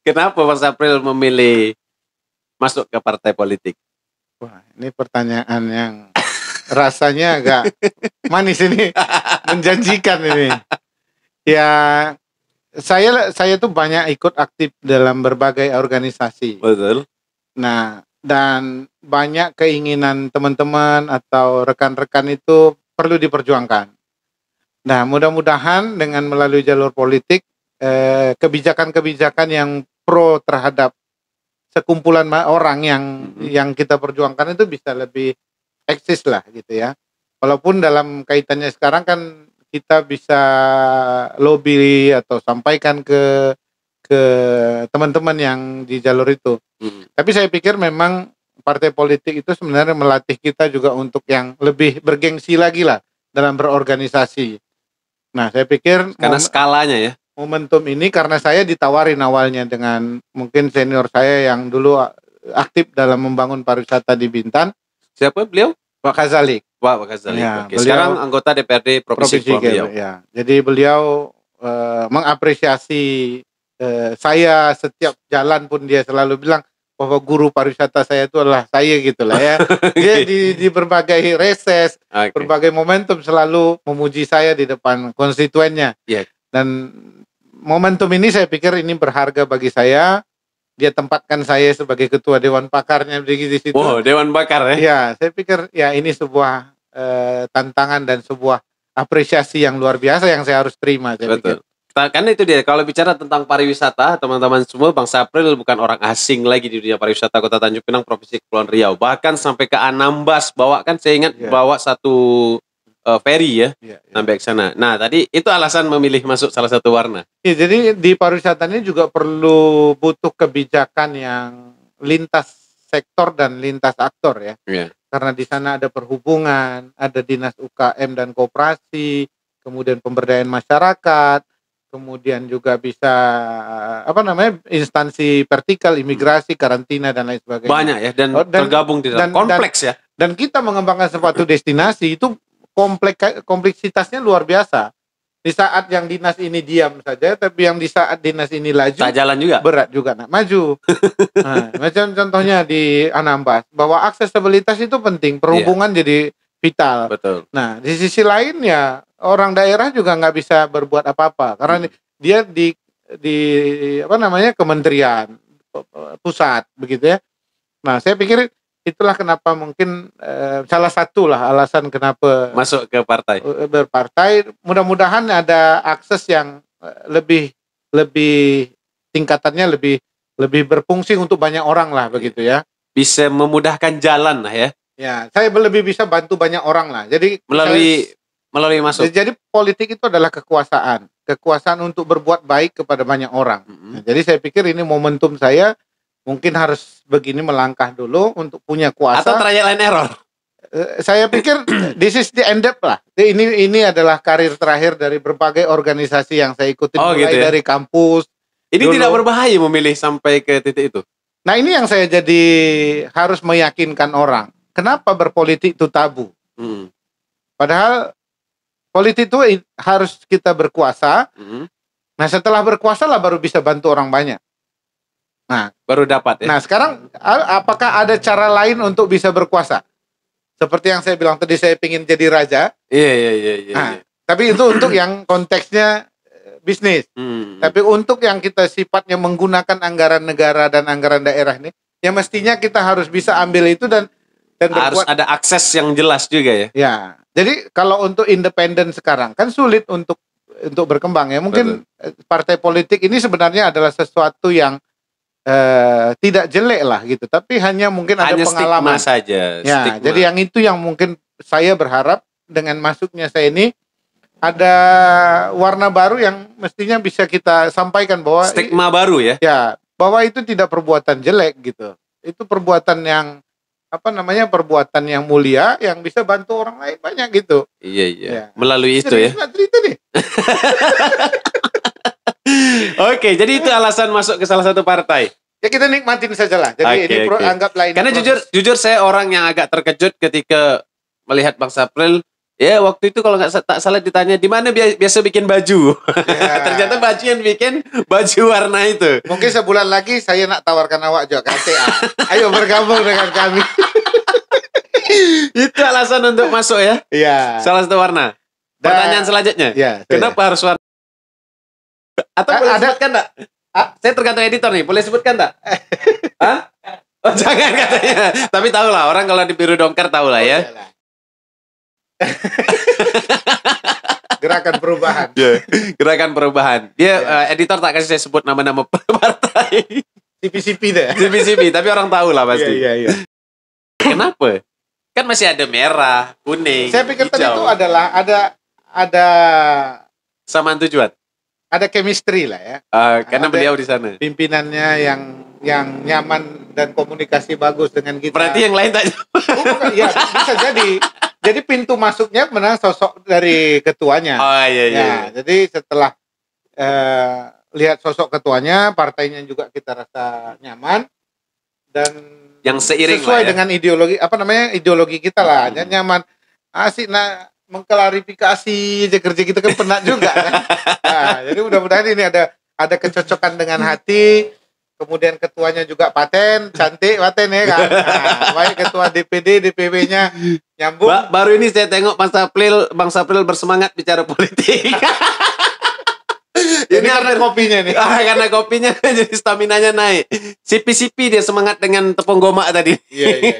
Kenapa Mas April memilih masuk ke partai politik? Wah, ini pertanyaan yang rasanya agak manis ini, menjanjikan ini. Ya, saya tuh banyak ikut aktif dalam berbagai organisasi. Betul. Nah, dan banyak keinginan teman-teman atau rekan-rekan itu perlu diperjuangkan. Nah, mudah-mudahan dengan melalui jalur politik, kebijakan-kebijakan yang pro terhadap sekumpulan orang yang kita perjuangkan itu bisa lebih eksis lah gitu ya. Walaupun dalam kaitannya sekarang kan kita bisa lobby atau sampaikan ke teman-teman yang di jalur itu. Tapi saya pikir memang partai politik itu sebenarnya melatih kita juga untuk yang lebih bergengsi lagi lah dalam berorganisasi. Nah, saya pikir karena skalanya ya. Momentum ini karena saya ditawarin awalnya dengan mungkin senior saya yang dulu aktif dalam membangun pariwisata di Bintan. Siapa beliau? Pak Kazalik. Pak Kazalik. Ya, Oke. Sekarang anggota DPRD Provinsi Kepulauan Riau. Ya. Jadi beliau mengapresiasi saya setiap jalan pun dia selalu bilang bahwa guru pariwisata saya itu adalah saya gitu lah ya. Dia di berbagai reses, berbagai momentum selalu memuji saya di depan konstituennya. Yeah. Dan momentum ini saya pikir ini berharga bagi saya. Dia tempatkan saya sebagai ketua Dewan Pakarnya di situ. Oh, Dewan Pakar ya? Ya, saya pikir ya ini sebuah tantangan dan sebuah apresiasi yang luar biasa yang saya harus terima. Saya Betul. Karena itu dia, kalau bicara tentang pariwisata, teman-teman semua, Bang Sapril bukan orang asing lagi di dunia pariwisata Kota Tanjung Pinang, Provinsi Kepulauan Riau. Bahkan sampai ke Anambas, bawa kan saya ingat bawa satu ferry ya, sampai ke sana. Nah, tadi itu alasan memilih masuk salah satu warna. Ya, jadi di pariwisata ini juga perlu butuh kebijakan yang lintas sektor dan lintas aktor ya. Karena di sana ada perhubungan, ada dinas UKM dan koperasi, kemudian pemberdayaan masyarakat, kemudian juga bisa instansi vertikal, imigrasi, karantina dan lain sebagainya. Banyak ya, dan tergabung di dalam kompleks ya. Dan kita mengembangkan suatu destinasi itu kompleksitasnya luar biasa. Di saat yang dinas ini diam saja, tapi yang di saat dinas ini laju, tak jalan juga. Berat juga nak maju. Nah, macam contohnya di Anambas, bahwa aksesibilitas itu penting, perhubungan jadi vital. Betul. Nah, di sisi lain ya orang daerah juga nggak bisa berbuat apa-apa karena dia di kementerian pusat begitu ya. Nah, saya pikir itulah kenapa mungkin salah satu lah alasan kenapa masuk ke partai. Berpartai. Mudah-mudahan ada akses yang lebih tingkatannya lebih berfungsi untuk banyak orang lah begitu ya. Bisa memudahkan jalan lah ya. Ya, saya lebih bisa bantu banyak orang lah. Jadi melalui masuk. Jadi politik itu adalah kekuasaan untuk berbuat baik kepada banyak orang. Nah, jadi saya pikir ini momentum saya. Mungkin harus begini melangkah dulu untuk punya kuasa. Atau trial and error. Saya pikir this is the end up lah. Ini adalah karir terakhir dari berbagai organisasi yang saya ikutin mulai gitu ya? Dari kampus. Ini dulu. Tidak berbahaya memilih sampai ke titik itu. Nah, ini yang saya jadi harus meyakinkan orang. Kenapa berpolitik itu tabu? Padahal politik itu harus kita berkuasa. Nah, setelah berkuasa lah baru bisa bantu orang banyak. Nah, baru dapat ya. Nah, sekarang apakah ada cara lain untuk bisa berkuasa? Seperti yang saya bilang tadi, saya ingin jadi raja. Iya. Tapi itu untuk yang konteksnya bisnis. Tapi untuk yang kita sifatnya menggunakan anggaran negara dan anggaran daerah ini, ya mestinya kita harus bisa ambil itu dan harus ada akses yang jelas juga ya. Ya. Jadi kalau untuk independen sekarang kan sulit untuk berkembang ya. Mungkin partai politik ini sebenarnya adalah sesuatu yang tidak jelek lah gitu, tapi hanya mungkin ada pengalaman saja. Ya, jadi yang itu yang mungkin saya berharap dengan masuknya saya ini ada warna baru yang mestinya bisa kita sampaikan bahwa stigma baru ya. Ya, bahwa itu tidak perbuatan jelek gitu. Itu perbuatan yang perbuatan yang mulia yang bisa bantu orang lain banyak gitu. Iya. Ya. Melalui itu ya. Cerita nih. Oke, jadi itu alasan masuk ke salah satu partai. Ya kita nikmatin sajalah. Jadi anggaplah ini. Karena jujur saya orang yang agak terkejut ketika melihat Bang Sapril Ya waktu itu kalau tak salah ditanya di mana biasa bikin baju. Ya. Ternyata baju yang bikin baju warna itu. Mungkin sebulan lagi saya nak tawarkan awak juga KTA. Ayo bergabung dengan kami. Itu alasan untuk masuk ya. Iya. Salah satu warna. Pertanyaan selanjutnya. Iya. Kenapa harus warna? Atau boleh sebutkan enggak? Saya tergantung editor nih. Boleh sebutkan enggak? Hah? Oh, jangan katanya. Tapi tahu lah orang kalau di biru dongkar tahu lah ya. Gerakan perubahan. Gerakan perubahan. Dia editor tak kasih saya sebut nama-nama partai. CP-CP deh. CP-CP, tapi orang tahu lah pasti. Iya. Kenapa? Kan masih ada merah, kuning, Saya pikir tadi hijau. itu adalah ada Samaan tujuan. ada chemistry lah ya. Karena Ada beliau di sana. pimpinannya yang nyaman dan komunikasi bagus dengan kita. Berarti yang lain tak. Bukan, ya bisa jadi. Jadi pintu masuknya benar sosok dari ketuanya. Oh iya. Ya, jadi setelah lihat sosok ketuanya, partainya juga kita rasa nyaman dan Yang seiring sesuai lah ya. dengan ideologi kita lah, nyaman. Asik nak mengklarifikasi kerja kita kan penat juga kan. Nah, jadi mudah-mudahan ini ada kecocokan dengan hati. Kemudian ketuanya juga cantik paten ya kan. Nah, baik ketua DPD, DPW-nya nyambung. Baru ini saya tengok Bang Sapril bersemangat bicara politik. Ini karena kopinya nih. Karena kopinya jadi staminanya naik. Sipi-sipi dia semangat dengan tepung gomak tadi. Iya.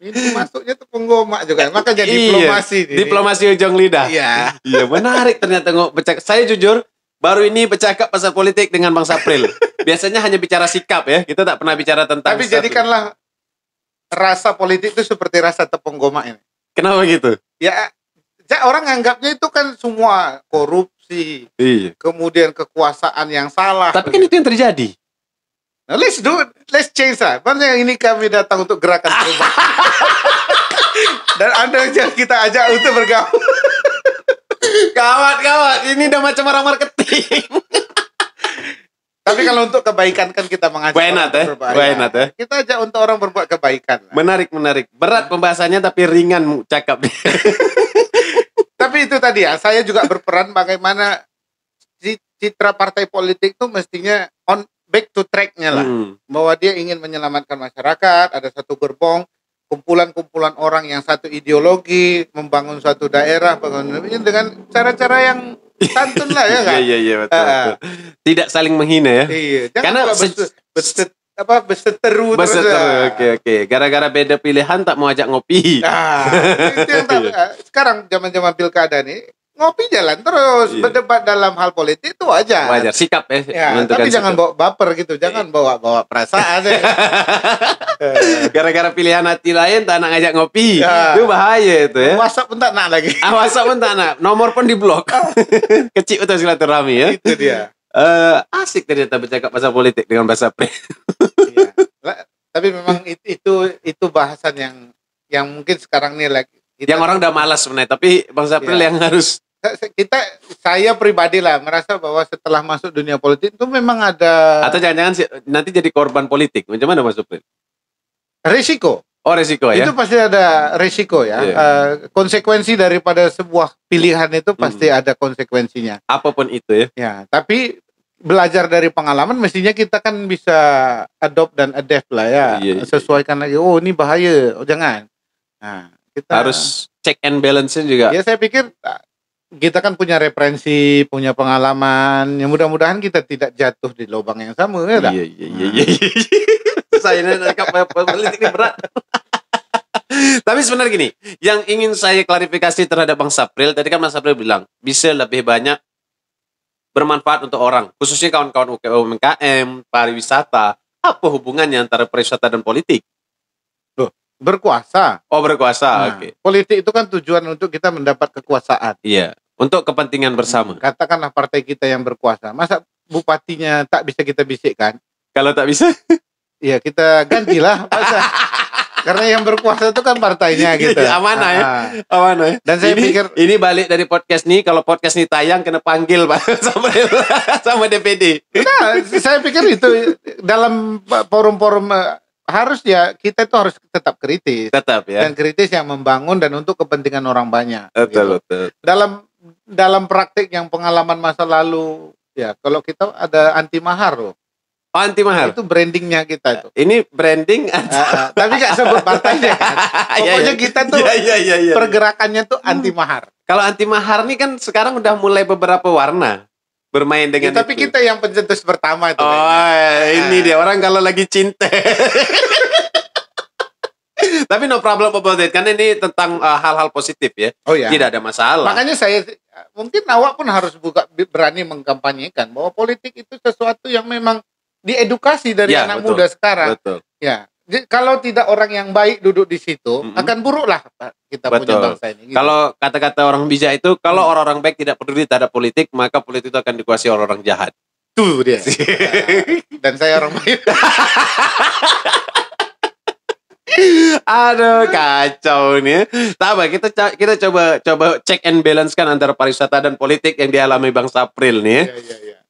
Ini masuknya tepung gomak juga. Makanya diplomasi. Diplomasi ujung lidah. Iya. Iya, menarik ternyata saya jujur baru ini bercakap pasal politik dengan Bang Sapril. Biasanya hanya bicara sikap ya. Kita tak pernah bicara tentang Tapi jadikanlah rasa politik itu seperti rasa tepung gomak ini. Kenapa gitu? Ya, orang anggapnya itu kan semua korupsi. Iya. Kemudian kekuasaan yang salah. Tapi kan itu yang terjadi. Nah, let's change lah. Maksudnya ini kami datang untuk gerakan perubahan. Dan Anda yang kita ajak untuk bergabung. Kawat, ini udah macam orang marketing. Tapi kalau untuk kebaikan kan kita mengajak Why not, orang berbuat. Why not, Kita ajak untuk orang berbuat kebaikan. Menarik. Berat pembahasannya tapi ringan cakap. Tapi itu tadi ya, saya juga berperan bagaimana citra partai politik itu mestinya back to track-nya lah. Bahwa dia ingin menyelamatkan masyarakat, ada satu gerbong, kumpulan-kumpulan orang yang satu ideologi, membangun suatu daerah, dengan cara-cara yang santun lah ya kan. Iya betul. Tidak saling menghina ya. Iya. Karena berseteru terus. Oke. Gara-gara beda pilihan tak mau ajak ngopi. Itu yang sekarang zaman-zaman pilkada nih ngopi jalan terus, berdebat dalam hal politik itu wajar. Wajar, sikap ya. Tapi jangan bawa baper gitu, jangan bawa perasaan ya. Gara-gara pilihan hati lain tak nak ngajak ngopi. Itu bahaya itu ya. WhatsApp pun tak nak lagi. WhatsApp pun tak nak, nomor pun diblok. Kecil betul silaturahmi ya. Itu dia. Asik ternyata bercakap pasal politik dengan bahasa pre. Tapi memang itu bahasan yang mungkin sekarang nih lagi. Yang orang udah malas sebenarnya, tapi Bang Sapril yang harus. Saya pribadi lah merasa bahwa setelah masuk dunia politik itu memang ada. Atau jangan-jangan nanti jadi korban politik. Macam mana Bang Sapril? Risiko. Oh risiko ya. Itu pasti ada risiko ya. Konsekuensi daripada sebuah pilihan itu pasti ada konsekuensinya. Apapun itu ya. Ya, tapi belajar dari pengalaman mestinya kita kan bisa adopt dan adapt lah ya. Sesuaikan lagi. Oh ini bahaya. Oh jangan. Nah, kita harus check and balance-nya juga. Ya saya pikir kita kan punya referensi, punya pengalaman. Yang mudah-mudahan kita tidak jatuh di lubang yang sama ya. Iya. Saya cakap politik ini berat. Tapi sebenarnya gini, yang ingin saya klarifikasi terhadap Bang Sapril, tadi kan Bang Sapril bilang bisa lebih banyak bermanfaat untuk orang, khususnya kawan-kawan UMKM, pariwisata. Apa hubungannya antara pariwisata dan politik? Berkuasa. Oh berkuasa, oke. Politik itu kan tujuan untuk kita mendapat kekuasaan. Iya, untuk kepentingan bersama. Katakanlah partai kita yang berkuasa, masa bupatinya tak bisa kita bisikkan? Kalau tak bisa? Ya kita gantilah. Karena yang berkuasa itu kan partainya gitu. Amanah ya. Amanah ya. Dan saya pikir ini balik dari podcast nih, kalau podcast nih tayang kena panggil Pak sama DPD. Nah, saya pikir itu dalam forum-forum harus ya, kita itu harus tetap kritis. Tetap ya. Dan kritis yang membangun dan untuk kepentingan orang banyak. Betul, gitu. betul. Dalam praktik yang pengalaman masa lalu, ya kalau kita ada anti mahar loh. Oh, anti mahar. Itu brandingnya kita itu. Ini branding Tapi nggak sebut partainya kan. Pokoknya kita tuh pergerakannya tuh anti mahar. Kalau anti mahar nih kan sekarang udah mulai beberapa warna bermain dengan tapi itu. kita yang pencetus pertama itu. Ini dia orang kalau lagi cinta. Tapi no problem about it, karena ini tentang hal-hal positif ya. Oh ya. Tidak ada masalah. Makanya saya mungkin awak pun harus berani mengkampanyekan bahwa politik itu sesuatu yang memang diedukasi dari anak muda sekarang. Betul. Ya. Kalau tidak orang yang baik duduk di situ, akan buruklah kita punya bangsa ini. Gitu. Kalau kata-kata orang bijak itu, kalau orang-orang baik tidak peduli terhadap politik, maka politik itu akan dikuasai orang-orang jahat. Tuh dia. Dan saya orang baik. Aduh, kacau nih. Tapi kita coba check and balance kan antara pariwisata dan politik yang dialami Bang Sapril nih. Iya.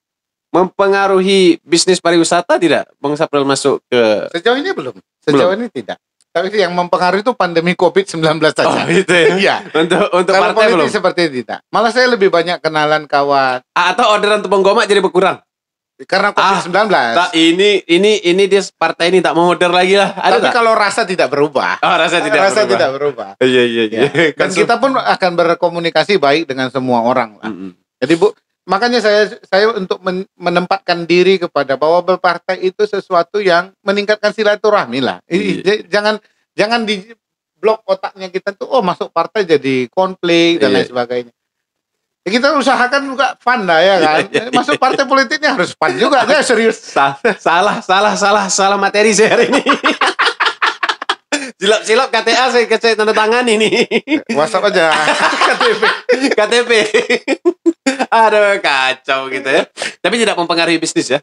Mempengaruhi bisnis pariwisata tidak Bang Sapril masuk ke... Sejauh ini belum. Sejauh ini tidak. Tapi yang mempengaruhi itu pandemi COVID-19 saja. Oh, itu ya? Iya. Untuk kalau partai belum? seperti itu tidak. Malah saya lebih banyak kenalan kawan. Atau orderan tepung gomak jadi berkurang? Karena COVID-19. Ini dia partai ini tak mau order lagi lah. Tapi kalau rasa tidak berubah. Oh, rasa tidak berubah. Iya. Dan kita pun akan berkomunikasi baik dengan semua orang lah. Jadi makanya saya untuk menempatkan diri kepada bahwa berpartai itu sesuatu yang meningkatkan silaturahmi lah. Jangan di blok otaknya kita tuh masuk partai jadi konflik dan lain sebagainya. Ya kita usahakan juga fun lah ya kan. Masuk partai politiknya harus fun juga. Dia serius. Salah materi saya hari ini. Silap KTA saya tanda tangan ini. WhatsApp aja. KTP. Aduh, kacau gitu ya. Tapi tidak mempengaruhi bisnis ya?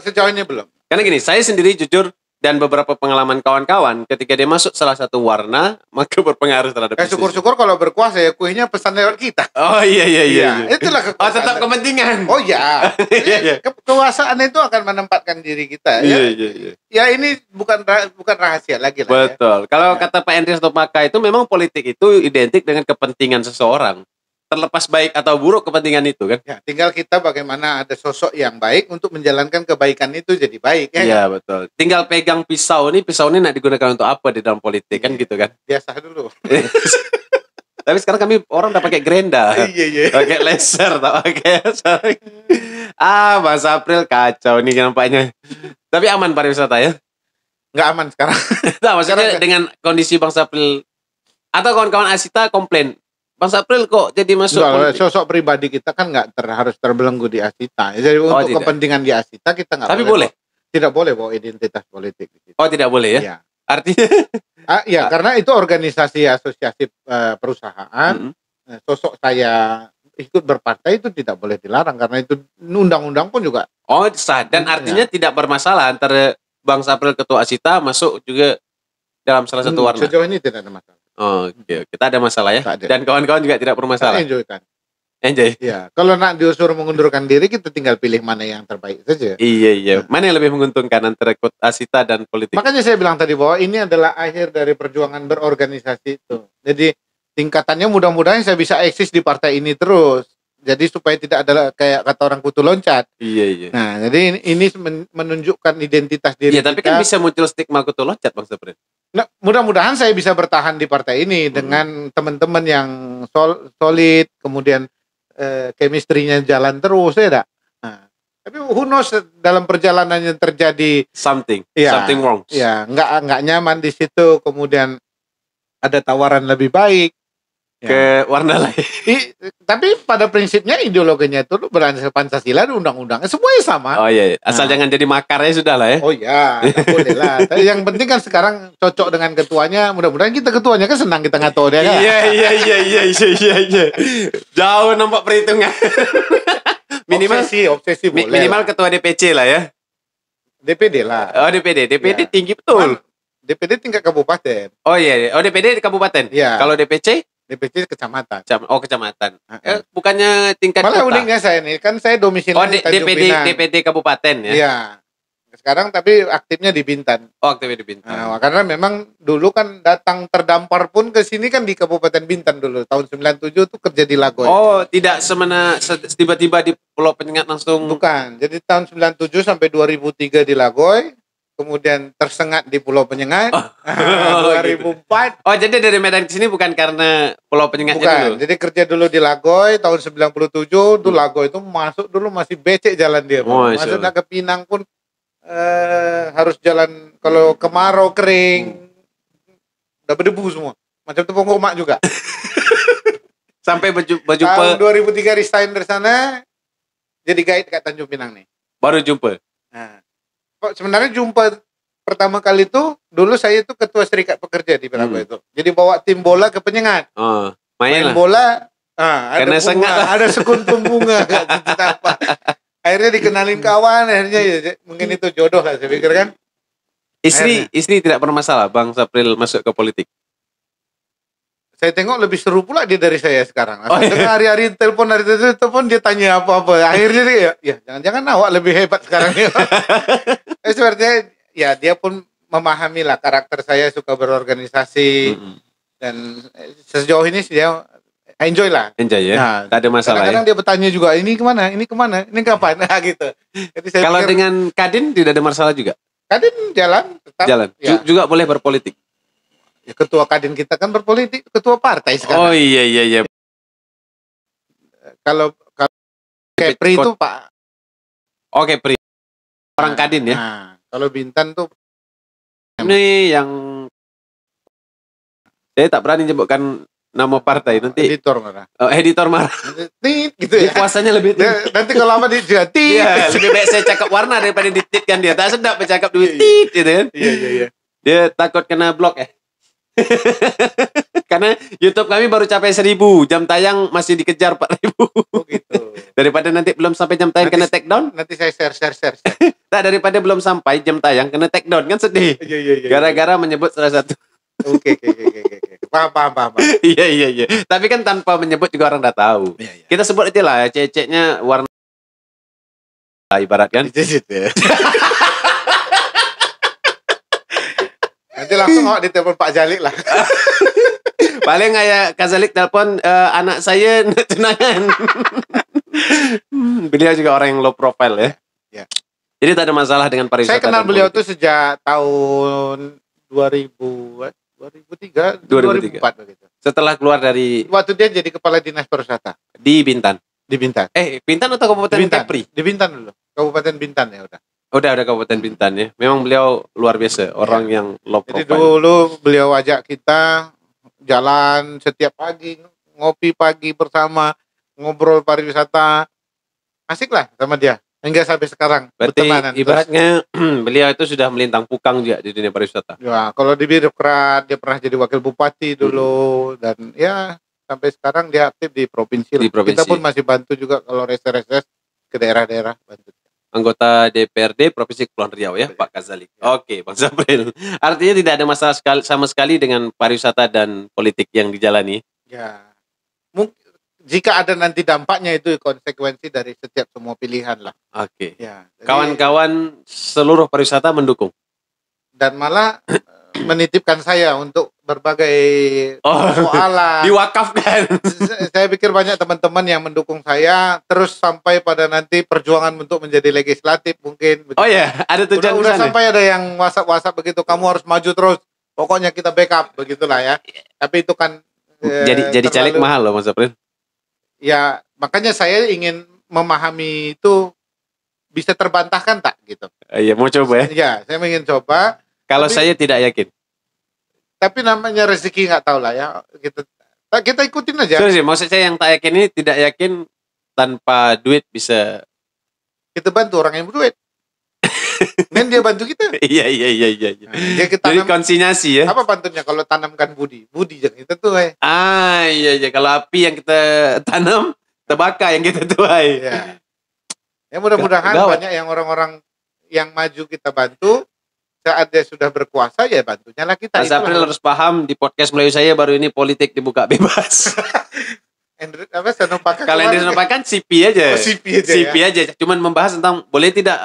Sejauh ini belum. Karena gini, saya sendiri jujur dan beberapa pengalaman kawan-kawan ketika dia masuk salah satu warna maka berpengaruh terhadap bisnis. Syukur-syukur kalau berkuasa ya kuenya pesan lewat kita. Oh iya. Itulah kekuasaan. Tetap kepentingan. Oh iya. Kekuasaan itu akan menempatkan diri kita. Iya. Ya ini bukan rahasia lagi lah. Betul. Kalau kata Pak Andreas Topaka itu memang politik itu identik dengan kepentingan seseorang. Terlepas baik atau buruk kepentingan itu kan. Ya, tinggal kita bagaimana ada sosok yang baik untuk menjalankan kebaikan itu jadi baik ya. Iya, betul. Tinggal pegang pisau ini nak digunakan untuk apa di dalam politik kan gitu kan. Biasa dulu. Tapi sekarang kami orang udah pakai gerenda. Iya. Pakai laser tak pakai. Mas April kacau nih nampaknya. Tapi aman pariwisata ya? Nggak aman sekarang. Nah, maksudnya dengan kondisi Bang Sapril atau kawan-kawan Asita komplain Bang Sapril kok jadi masuk sosok pribadi kita kan nggak harus terbelenggu di Asita. Jadi untuk kepentingan di Asita kita nggak. Tapi boleh. Tidak boleh bawa identitas politik. Oh tidak boleh ya? Iya. Artinya? Karena itu organisasi asosiasi perusahaan. Sosok saya ikut berpartai itu tidak boleh dilarang karena itu undang-undang pun juga. Oh sah. Dan artinya tidak bermasalah antara Bang Sapril ketua Asita masuk juga dalam salah satu warna. Sejauh ini tidak ada masalah. Oh, oke. Kita ada masalah ya. Dan kawan-kawan juga tidak bermasalah. Enjoy. Ya, kalau nak disuruh mengundurkan diri kita tinggal pilih mana yang terbaik saja. Iya. Mana yang lebih menguntungkan antara ikut Asita dan politik? Makanya saya bilang tadi bahwa ini adalah akhir dari perjuangan berorganisasi itu. Jadi tingkatannya mudah-mudahan saya bisa eksis di partai ini terus. Jadi supaya tidak ada kayak kata orang kutu loncat. Iya. Nah, jadi ini menunjukkan identitas diri kita. Iya, tapi kan bisa muncul stigma kutu loncat Bang Sapril. Nah, mudah-mudahan saya bisa bertahan di partai ini dengan teman-teman yang solid, kemudian chemistry-nya jalan terus, ya tak? Nah, tapi who knows dalam perjalanannya terjadi something wrong. Ya, nggak nyaman di situ, kemudian ada tawaran lebih baik ke warna lain. Tapi pada prinsipnya ideologinya itu berdasarkan Pancasila dan undang-undangnya semuanya sama. Oh iya. Asal jangan jadi makarnya sudah lah ya. Oh iya, tak boleh lah. Yang penting kan sekarang cocok dengan ketuanya. Mudah-mudahan kita ketuanya kan senang kita ngatur dia kan. Iya. Jauh nampak perhitungan. Obsesi boleh. Minimal ketua DPC lah ya. DPD lah. Oh DPD ya. Tinggi betul. DPD tingkat kabupaten. Oh iya. Oh DPD di kabupaten. Iya. Kalau DPC? DPC kecamatan. Kecamatan. Bukannya tingkat malah kota. Uniknya saya nih, kan saya domisili di Tanjung Pinang. DPD kabupaten ya. Iya. sekarang tapi aktifnya di Bintan. Oh, aktifnya di Bintan. Nah, karena memang dulu kan datang terdampar pun ke sini kan di Kabupaten Bintan dulu. Tahun 97 tuh kerja di Lagoy. Oh, tidak tiba-tiba di Pulau Penyengat langsung. Bukan. Jadi tahun 97 sampai 2003 di Lagoy. Kemudian tersengat di Pulau Penyengat. 2004. Oh, jadi dari Medan ke sini bukan karena Pulau Penyengatnya Bukan. dulu. Jadi kerja dulu di Lagoy tahun 97. Tuh Lagoy itu masuk dulu masih becek jalan dia. Masuk nak ke Pinang pun harus jalan kalau kemarau kering. Udah berdebu semua. Macam tepung omak juga. Sampai baju tahun 2003 resign dari sana. Jadi guide kat Tanjung Pinang nih. Baru jumpa. Nah, sebenarnya jumpa pertama kali itu dulu saya itu ketua serikat pekerja di Lagoy itu. Jadi bawa tim bola ke Penyengat. Oh, main bola. Ada ada sekuntum bunga apa. Akhirnya dikenalin kawan, akhirnya ya, mungkin itu jodoh lah saya pikir kan. Istri tidak bermasalah Bang Sapril masuk ke politik. Saya tengok lebih seru pula dia dari saya sekarang. Iya. Hari-hari telepon dia tanya apa-apa. Akhirnya dia ya jangan-jangan awak lebih hebat sekarang ya. Sepertinya ya dia pun memahami lah karakter saya suka berorganisasi dan sejauh ini dia enjoy lah. Enjoy ya. Nah, tak ada masalah. Kadang-kadang dia bertanya juga ini kemana, ini kapan, gitu. Jadi saya kalau dengan Kadin tidak ada masalah juga. Kadin jalan, tetap. Jalan. Ya. Juga boleh berpolitik. Ya, ketua Kadin kita kan berpolitik, ketua partai sekarang. Oh iya. Kalau Kepri itu Pak. Oh Kepri. Orang Kadin ya. Nah, kalau Bintan tuh ini yang saya tak berani menyebutkan nama partai nanti. Editor marah. Editor marah. Tit gitu ya. Puasanya lebih tinggi. Nanti kalau apa dia tit. Iya, lebih baik saya cakap warna daripada ditit kan dia. Tak sedap bercakap duit tit gitu kan. Iya. Dia takut kena blok ya. Karena YouTube kami baru capai 1000, jam tayang masih dikejar 4000. Oh gitu. Daripada nanti belum sampai jam tayang kena take down. Nanti saya share. Tak, daripada belum sampai jam tayang kena take down kan sedih. Iya. Gara-gara menyebut salah satu. Oke. Paham. Iya. Tapi kan tanpa menyebut juga orang dah tahu. Iya. Kita sebut aja lah ceceknya warna ibarat kan. Ya. Nanti langsung awak ditelepon Pak Jalik lah. Paling kayak Kazalik telepon anak saya nak tunangan. Beliau juga orang yang low profile ya. Ya. Jadi tak ada masalah dengan pariwisata. Saya kenal beliau tuh sejak tahun 2003, 2004 begitu. Setelah keluar dari waktu dia jadi kepala dinas pariwisata di Bintan. Bintan atau Kabupaten Kepri? Di Bintan dulu. Kabupaten Bintan ya udah. Udah Kabupaten Bintan ya. Memang beliau luar biasa, orang yang low profile. Jadi dulu beliau ajak kita jalan setiap pagi, ngopi pagi bersama, ngobrol pariwisata. Asik lah sama dia. Hingga sampai sekarang bertemanan. Ibaratnya beliau itu sudah melintang pukang juga di dunia pariwisata. Ya, kalau di birokrat dia pernah jadi wakil bupati dulu dan ya sampai sekarang dia aktif di provinsi. Kita pun masih bantu juga kalau reses-reses ke daerah-daerah bantu. Anggota DPRD Provinsi Kepulauan Riau ya, Pak Kazalik. Ya. Oke, Bang Sapril. Artinya tidak ada masalah sama sekali dengan pariwisata dan politik yang dijalani. Ya, mungkin jika ada nanti dampaknya itu konsekuensi dari setiap semua pilihan lah. Oke. Ya, kawan-kawan seluruh pariwisata mendukung. Dan malah menitipkan saya untuk berbagai soalan. Diwakafkan. Saya pikir banyak teman-teman yang mendukung saya terus sampai pada nanti perjuangan untuk menjadi legislatif mungkin. Begitu. Oh ya, ada tujuan udah sampai ada yang WhatsApp begitu, kamu harus maju terus. Pokoknya kita backup begitulah ya. Tapi itu kan jadi caleg mahal loh Mas April. Ya, makanya saya ingin memahami itu bisa terbantahkan tak gitu. Iya, mau coba ya. Ya, saya ingin coba. Kalau saya tidak yakin. Tapi namanya rezeki nggak tahu lah ya. Kita ikutin aja. Sorry, maksud saya yang tak yakin ini tidak yakin tanpa duit bisa. Kita bantu orang yang berduit. Dan dia bantu kita. Iya. Nah, jadi konsinyasi ya. Apa pantunnya kalau tanamkan budi? Budi jangan kita tuai. Iya. Kalau api yang kita tanam, terbakar yang kita tuai. Ya. Ya mudah-mudahan banyak yang orang-orang yang maju kita bantu. Saat dia sudah berkuasa ya bantunya lah kita. Mas April harus paham di podcast Melayu saya baru ini politik dibuka bebas. Kalau yang dinopakan CP aja. CP aja. Cuman membahas tentang boleh tidak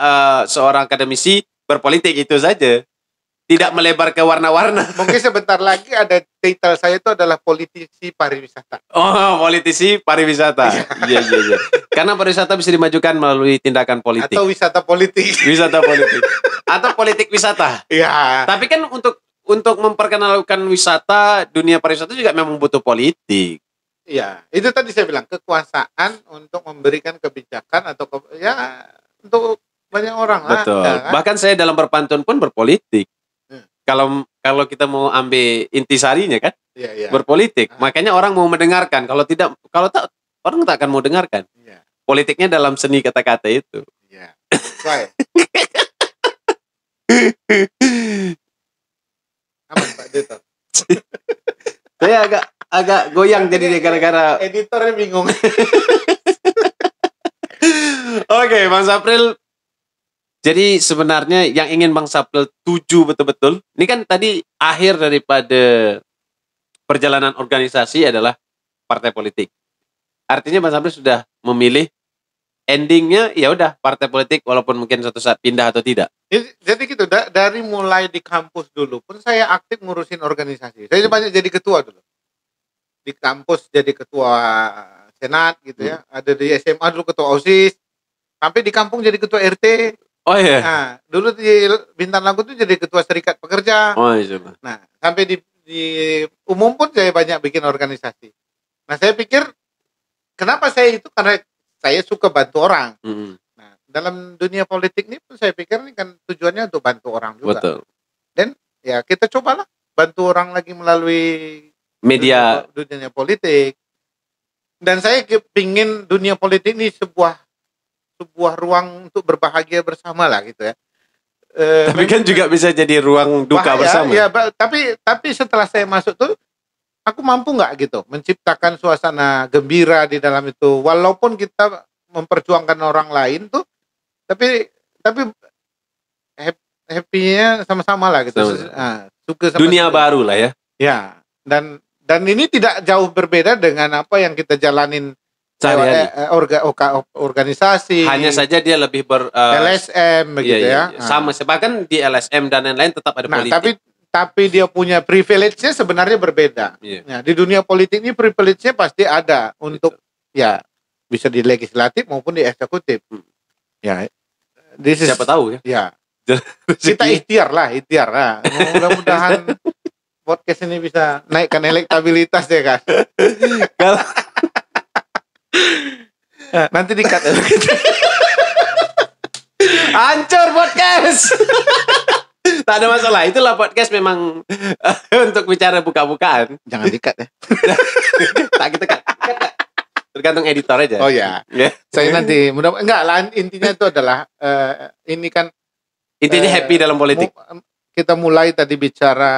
seorang akademisi berpolitik itu saja. Tidak melebar ke warna-warna. Mungkin sebentar lagi ada titel saya itu adalah politisi pariwisata. Oh, politisi pariwisata. Iya. Karena pariwisata bisa dimajukan melalui tindakan politik. Atau wisata politik. Wisata politik. Atau politik wisata. Iya. Tapi kan untuk memperkenalkan wisata, dunia pariwisata juga memang butuh politik. Iya, itu tadi saya bilang kekuasaan untuk memberikan kebijakan atau untuk banyak orang lah. Betul. Ya, kan? Bahkan saya dalam berpantun pun berpolitik. Kalau kita mau ambil intisarinya kan, Iya. berpolitik. Makanya orang mau mendengarkan. Kalau tak orang tak akan mau dengarkan. Iya. Politiknya dalam seni kata-kata itu. Iya. Baik. Aman Pak Dito. Saya agak goyang jadi gara-gara. Editornya bingung. Oke, Bang Sapril. Jadi sebenarnya yang ingin Bang Sapril tuju betul-betul, ini kan tadi akhir daripada perjalanan organisasi adalah partai politik. Artinya Bang Sapril sudah memilih endingnya ya udah partai politik walaupun mungkin suatu saat pindah atau tidak. Jadi gitu, dari mulai di kampus dulu pun saya aktif ngurusin organisasi. Saya banyak jadi ketua dulu. Di kampus jadi ketua senat gitu ya. Ada di SMA dulu ketua OSIS. Sampai di kampung jadi ketua RT. Oh iya. Nah, dulu di Bintang Lagu tuh jadi ketua serikat pekerja. Oh iya. Nah, sampai di umum pun saya banyak bikin organisasi. Nah, saya pikir kenapa saya itu karena saya suka bantu orang. Nah, dalam dunia politik ini pun saya pikir ini kan tujuannya untuk bantu orang juga. Betul. Dan ya kita cobalah bantu orang lagi melalui media dunia politik. Dan saya pingin dunia politik ini sebuah ruang untuk berbahagia bersama lah gitu ya. Tapi kan juga bisa jadi ruang duka bersama. Ya, tapi setelah saya masuk tuh aku mampu nggak gitu menciptakan suasana gembira di dalam itu, walaupun kita memperjuangkan orang lain tuh, tapi happy-nya sama-sama lah gitu. Suka sama dunia baru lah ya. Ya, dan ini tidak jauh berbeda dengan apa yang kita jalanin organisasi. Hanya saja dia lebih LSM begitu ya. Sama, bahkan di LSM dan lain-lain tetap ada politik. Tapi dia punya privilege-nya sebenarnya berbeda. Ya, di dunia politik ini privilege-nya pasti ada untuk ya bisa di legislatif maupun di eksekutif. Ya, siapa tahu ya. Ya. Kita ikhtiar lah. Mudah-mudahan podcast ini bisa naikkan elektabilitas ya kan. Kalau nanti di-cut. Hancur podcast. Tak ada masalah. Itulah podcast memang untuk bicara buka-bukaan. Jangan di-cut ya. Tak kita cut. Tergantung editor aja. Oh ya. Saya nanti enggak lah, intinya itu adalah ini kan intinya happy dalam politik. Kita mulai tadi bicara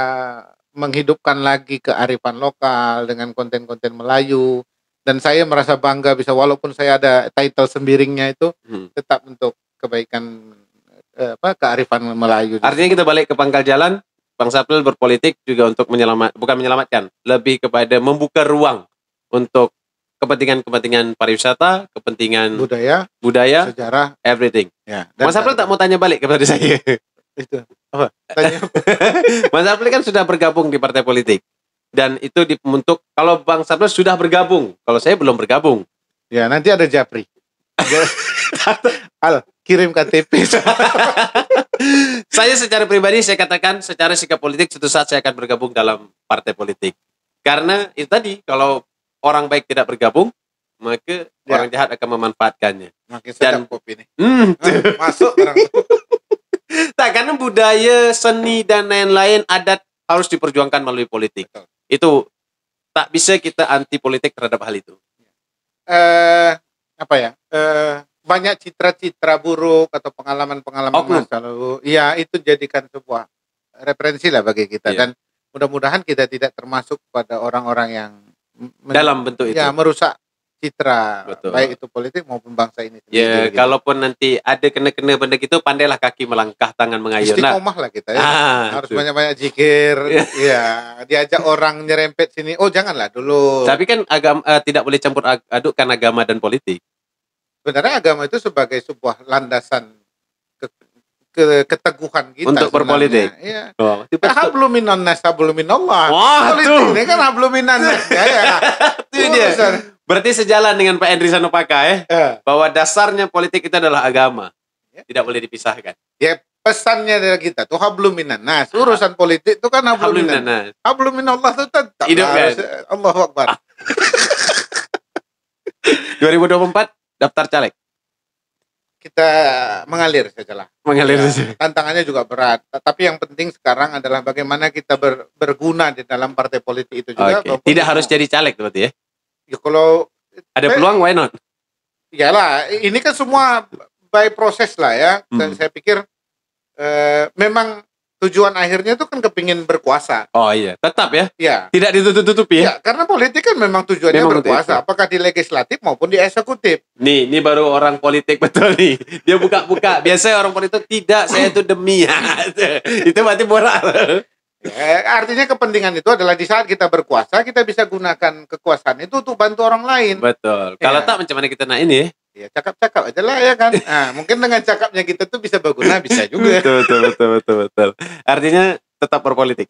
menghidupkan lagi kearifan lokal dengan konten-konten Melayu. Dan saya merasa bangga bisa, walaupun saya ada title sembiringnya itu tetap untuk kebaikan kearifan Melayu. Artinya kita balik ke pangkal jalan, Bang Sapril berpolitik juga untuk bukan menyelamatkan, lebih kepada membuka ruang untuk kepentingan pariwisata, kepentingan budaya, sejarah, everything. Ya. Mas Sapril tak mau tanya balik kepada saya. Itu. Apa? Tanya. Mas Sapril kan sudah bergabung di partai politik. Dan itu untuk kalau Bang Sapril sudah bergabung, kalau saya belum bergabung. Ya, nanti ada Japri. Kirim KTP. Saya secara pribadi saya katakan secara sikap politik suatu saat saya akan bergabung dalam partai politik. Karena itu tadi kalau orang baik tidak bergabung, maka orang jahat akan memanfaatkannya. Makin sedap kopi nih. Masuk orang. Tak, karena budaya, seni dan lain-lain adat harus diperjuangkan melalui politik. Betul. Itu tak bisa kita anti politik terhadap hal itu. Banyak citra-citra buruk atau pengalaman-pengalaman masa lalu. Ya, itu jadikan sebuah referensi lah bagi kita. Dan mudah-mudahan kita tidak termasuk pada orang-orang yang dalam bentuk itu. Ya, merusak citra. Betul. Baik itu politik maupun bangsa ini sendiri. Ya, gitu. Kalaupun nanti ada kena-kena benda gitu, pandailah kaki melangkah, tangan mengayun. Istiqomah lah kita ya. Harus banyak-banyak zikir. Ya, diajak orang nyerempet sini. Oh, janganlah dulu. Tapi kan tidak boleh campur adukkan agama dan politik. Sebenarnya agama itu sebagai sebuah landasan keteguhan kita Untuk berpolitik. Iya. Oh, Hablum minan nas, hablum minallah. Wah, Politik ini kan hablum minan nas. Ya. Itu dia. Berarti sejalan dengan Pak Henry Sanopaka bahwa dasarnya politik itu adalah agama. Tidak boleh dipisahkan. Ya, pesannya dari kita tuh hablum minan nas. Urusan politik itu kan hablum minan nas. Hablum minallah itu tetap harus Allahu Akbar. 2024 daftar caleg. Kita mengalir sajalah. Mengalir ya, saja. Tantangannya juga berat. Tapi yang penting sekarang adalah bagaimana kita berguna di dalam partai politik itu juga. Tidak harus jadi caleg berarti ya? Ya kalau ada peluang, why not? Iyalah, ini kan semua by proses lah ya. Dan saya pikir memang tujuan akhirnya itu kan kepingin berkuasa. Oh iya, tetap ya? Iya. Tidak ditutup-tutupi ya? Ya, karena politik kan memang tujuannya memang berkuasa, apakah di legislatif maupun di eksekutif. Ini baru orang politik betul nih. Dia buka-buka. Biasanya orang politik tidak, saya itu demi ya. Itu berarti moral. Ya, artinya kepentingan itu adalah di saat kita berkuasa, kita bisa gunakan kekuasaan itu untuk bantu orang lain. Betul. Kalau tak macam mana kita nak ini? Ya cakap-cakap aja lah ya kan. Nah, mungkin dengan cakapnya kita tuh bisa berguna, bisa juga. betul. Artinya tetap berpolitik.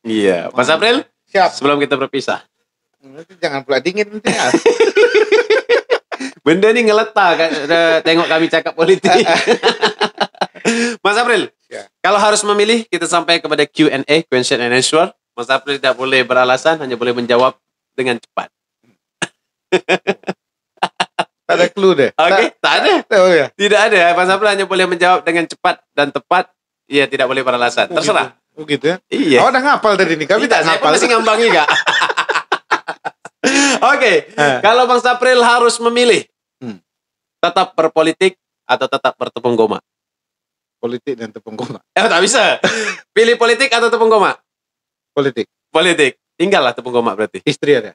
Iya. Mas April, siap. Sebelum kita berpisah. Jangan pula dingin nanti ya. Benda ini ngeletak kan, tengok kami cakap politik. Mas April, kalau harus memilih, kita sampai kepada Q&A, question and answer. Mas April tidak boleh beralasan, hanya boleh menjawab dengan cepat. Tak ada clue deh. Oke, tak ada. Tidak ada. Mas April hanya boleh menjawab dengan cepat dan tepat. Iya, tidak boleh beralasan. Terserah. Gitu ya? Iya. Oh, udah ngapal dari ini. Kami tak ngapal. Saya masih ngambangi gak? Oke. Kalau Bang April harus memilih, tetap berpolitik atau tetap bertepung goma? Politik dan tepung goma. Tak bisa. Pilih politik atau tepung goma? Politik. Politik. Tinggallah tepung goma berarti. Istri ada.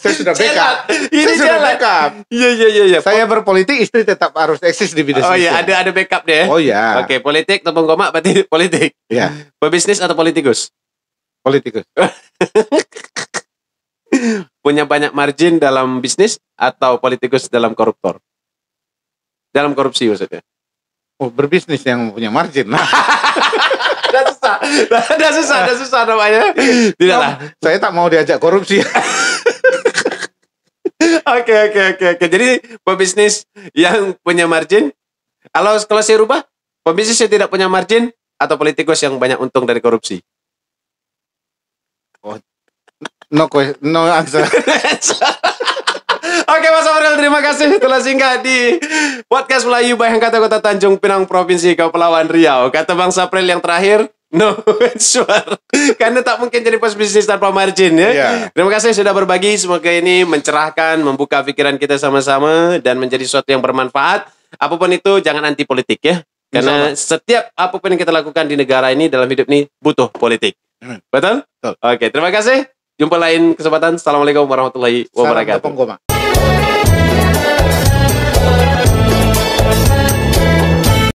Saya sudah backup. Ini sudah backup. Iya. Saya berpolitik, istri tetap harus eksis di bidang. Oh iya, ada backup deh. Oh iya. Oke, politik tepung goma berarti politik. Iya. Pebisnis atau politikus? Politikus. Punya banyak margin dalam bisnis atau politikus dalam koruptor? Dalam korupsi maksudnya. Oh, berbisnis yang punya margin. Dah susah namanya. Tidaklah. Saya tak mau diajak korupsi. Oke. Jadi pebisnis yang punya margin. Kalau saya rubah, pebisnis yang tidak punya margin atau politikus yang banyak untung dari korupsi? Oh, no answer. Oke Mas April, terima kasih telah singgah di podcast Melayu Bayang Kata Kota Tanjung Pinang Provinsi Kepulauan Riau. Kata Bang April yang terakhir, no answer. Karena tak mungkin jadi pebisnis tanpa margin ya. Yeah. Terima kasih sudah berbagi. Semoga ini mencerahkan, membuka pikiran kita sama-sama dan menjadi sesuatu yang bermanfaat. Apapun itu jangan anti politik ya. Karena setiap apapun yang kita lakukan di negara ini dalam hidup ini butuh politik. Betul? Oke, terima kasih. Jumpa lain kesempatan. Assalamualaikum warahmatullahi wabarakatuh.